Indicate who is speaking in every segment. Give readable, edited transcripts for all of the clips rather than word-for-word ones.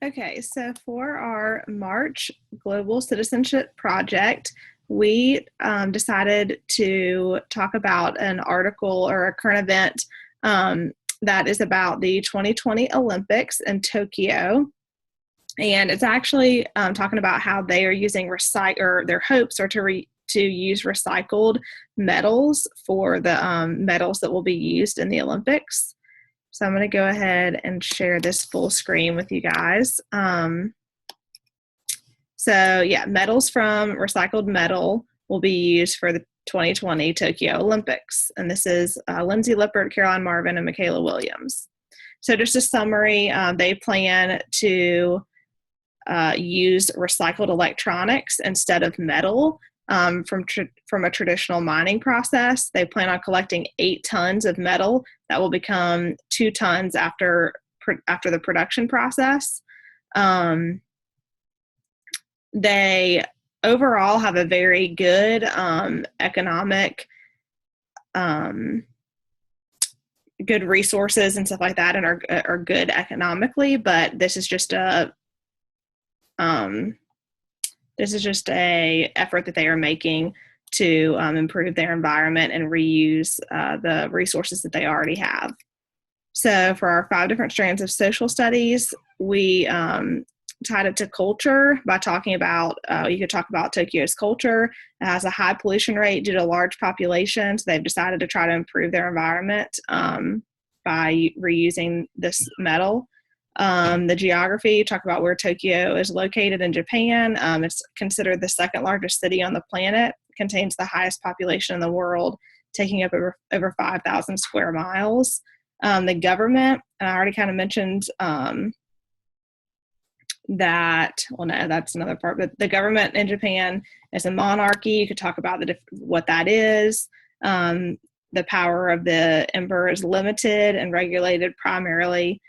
Speaker 1: Okay, so for our March Global Citizenship Project, we decided to talk about an article or a current event that is about the 2020 Olympics in Tokyo. And it's actually talking about how they are using or their hopes are to use recycled metals for the metals that will be used in the Olympics. So I'm going to go ahead and share this full screen with you guys. So yeah, metals from recycled metal will be used for the 2020 Tokyo Olympics. And this is Lindsay Lippert, Caroline Marvin, and Michaela Williams. So just a summary, they plan to use recycled electronics instead of metal from a traditional mining process. They plan on collecting 8 tons of metal that will become 2 tons after the production process. They overall have a very good economic, good resources and stuff like that, and are good economically. But this is just a effort that they are making to improve their environment and reuse the resources that they already have. So for our 5 different strands of social studies, we tied it to culture by talking about, you could talk about Tokyo's culture. It has a high pollution rate due to large populations. They've decided to try to improve their environment by reusing this metal. The geography, talk about where Tokyo is located in Japan. It's considered the 2nd largest city on the planet, contains the highest population in the world, taking up over 5,000 square miles. The government, and I already kind of mentioned that, well, no, that's another part, but the government in Japan is a monarchy. You could talk about what that is. The power of the emperor is limited and regulated primarily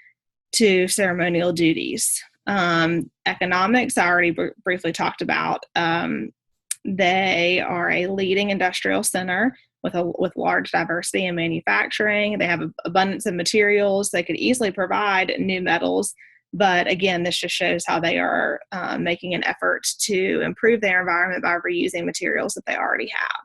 Speaker 1: to ceremonial duties. Economics, I already briefly talked about. They are a leading industrial center with large diversity in manufacturing. They have an abundance of materials. They could easily provide new metals. But again, this just shows how they are making an effort to improve their environment by reusing materials that they already have.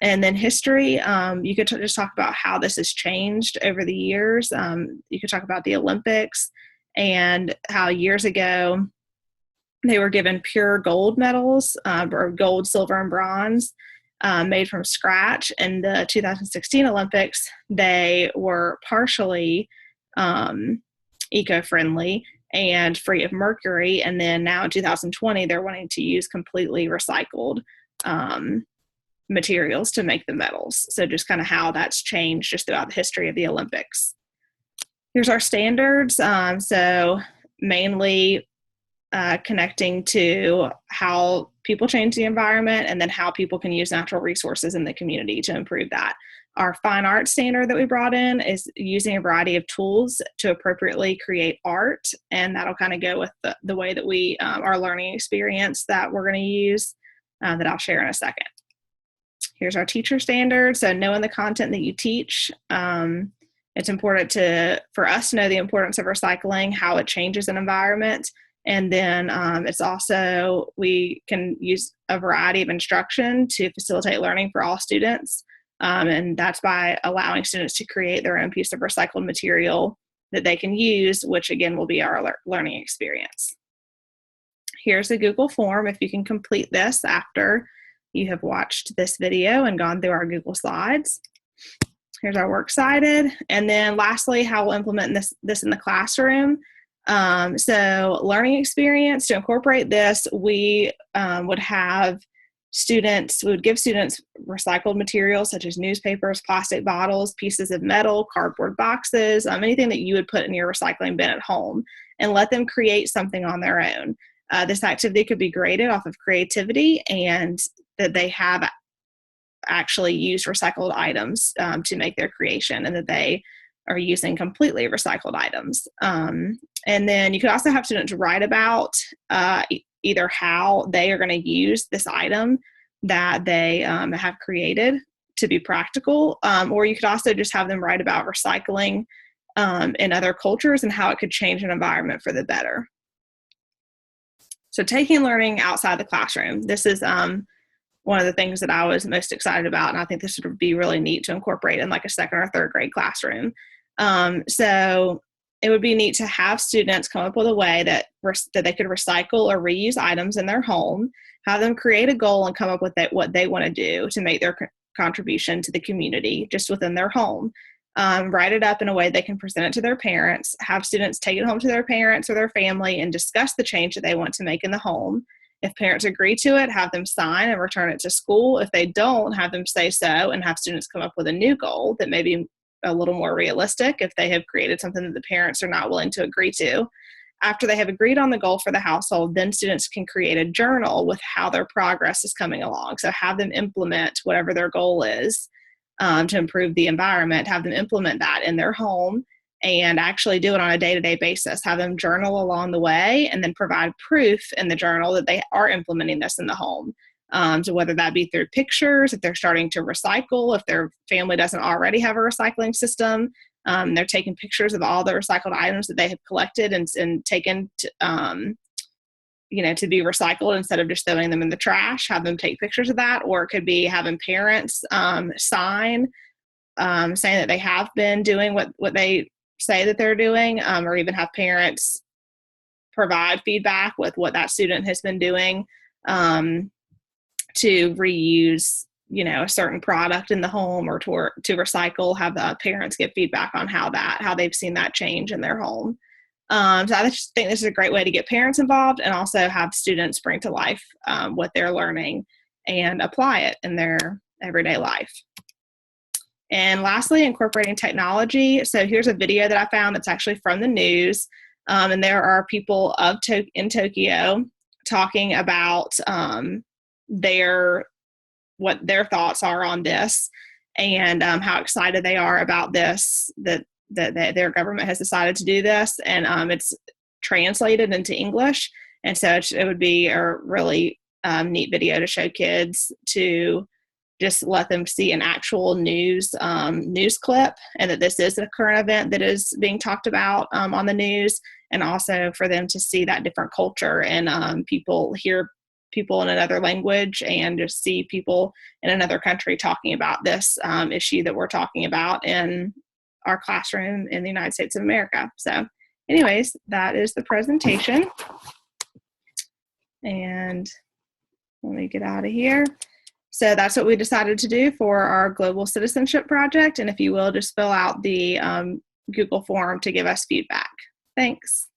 Speaker 1: And then history, you could just talk about how this has changed over the years. You could talk about the Olympics and how years ago they were given pure gold medals, or gold, silver, and bronze made from scratch. In the 2016 Olympics, they were partially eco-friendly and free of mercury. And then now in 2020, they're wanting to use completely recycled materials to make the medals. So just kind of how that's changed just throughout the history of the Olympics. Here's our standards. So mainly connecting to how people change the environment and then how people can use natural resources in the community to improve that. Our fine art standard that we brought in is using a variety of tools to appropriately create art, and that'll kind of go with the way that we, our learning experience that we're going to use that I'll share in a second. Here's our teacher standard. So knowing the content that you teach, it's important for us to know the importance of recycling, how it changes an environment. And then it's also, we can use a variety of instruction to facilitate learning for all students. And that's by allowing students to create their own piece of recycled material that they can use, which again will be our learning experience. Here's a Google form if you can complete this after you have watched this video and gone through our Google Slides. Here's our works cited. And then lastly, how we'll implement this in the classroom. So learning experience, to incorporate this, we would give students recycled materials such as newspapers, plastic bottles, pieces of metal, cardboard boxes, anything that you would put in your recycling bin at home, and let them create something on their own. This activity could be graded off of creativity and that they have actually used recycled items to make their creation, and that they are using completely recycled items. And then you could also have students write about either how they are going to use this item that they have created to be practical, or you could also just have them write about recycling in other cultures and how it could change an environment for the better. So taking learning outside the classroom. This is one of the things that I was most excited about, and I think this would be really neat to incorporate in like a second or third grade classroom. So it would be neat to have students come up with a way that they could recycle or reuse items in their home, have them create a goal and come up with what they want to do to make their contribution to the community just within their home. Write it up in a way they can present it to their parents, have students take it home to their parents or their family and discuss the change that they want to make in the home. If parents agree to it, have them sign and return it to school. If they don't, have them say so and have students come up with a new goal that may be a little more realistic if they have created something that the parents are not willing to agree to. After they have agreed on the goal for the household, then students can create a journal with how their progress is coming along. So have them implement whatever their goal is to improve the environment, have them implement that in their home and actually do it on a day-to-day basis. Have them journal along the way and then provide proof in the journal that they are implementing this in the home. So whether that be through pictures, if they're starting to recycle, if their family doesn't already have a recycling system, they're taking pictures of all the recycled items that they have collected and taken to, to be recycled instead of just throwing them in the trash. Have them take pictures of that, or it could be having parents sign saying that they have been doing what they say that they're doing, or even have parents provide feedback with what that student has been doing to reuse, a certain product in the home or to recycle. Have the parents give feedback on how they've seen that change in their home. So I just think this is a great way to get parents involved and also have students bring to life what they're learning and apply it in their everyday life. And lastly, incorporating technology. So here's a video that I found that's actually from the news. And there are people in Tokyo talking about what their thoughts are on this and how excited they are about this, that their government has decided to do this. And it's translated into English. And so it would be a really neat video to show kids, to just let them see an actual news clip, and that this is a current event that is being talked about on the news, and also for them to see that different culture and hear people in another language and just see people in another country talking about this issue that we're talking about in our classroom in the United States of America. So anyways, that is the presentation. And let me get out of here. So that's what we decided to do for our Global Citizenship project. And if you will, just fill out the Google form to give us feedback. Thanks.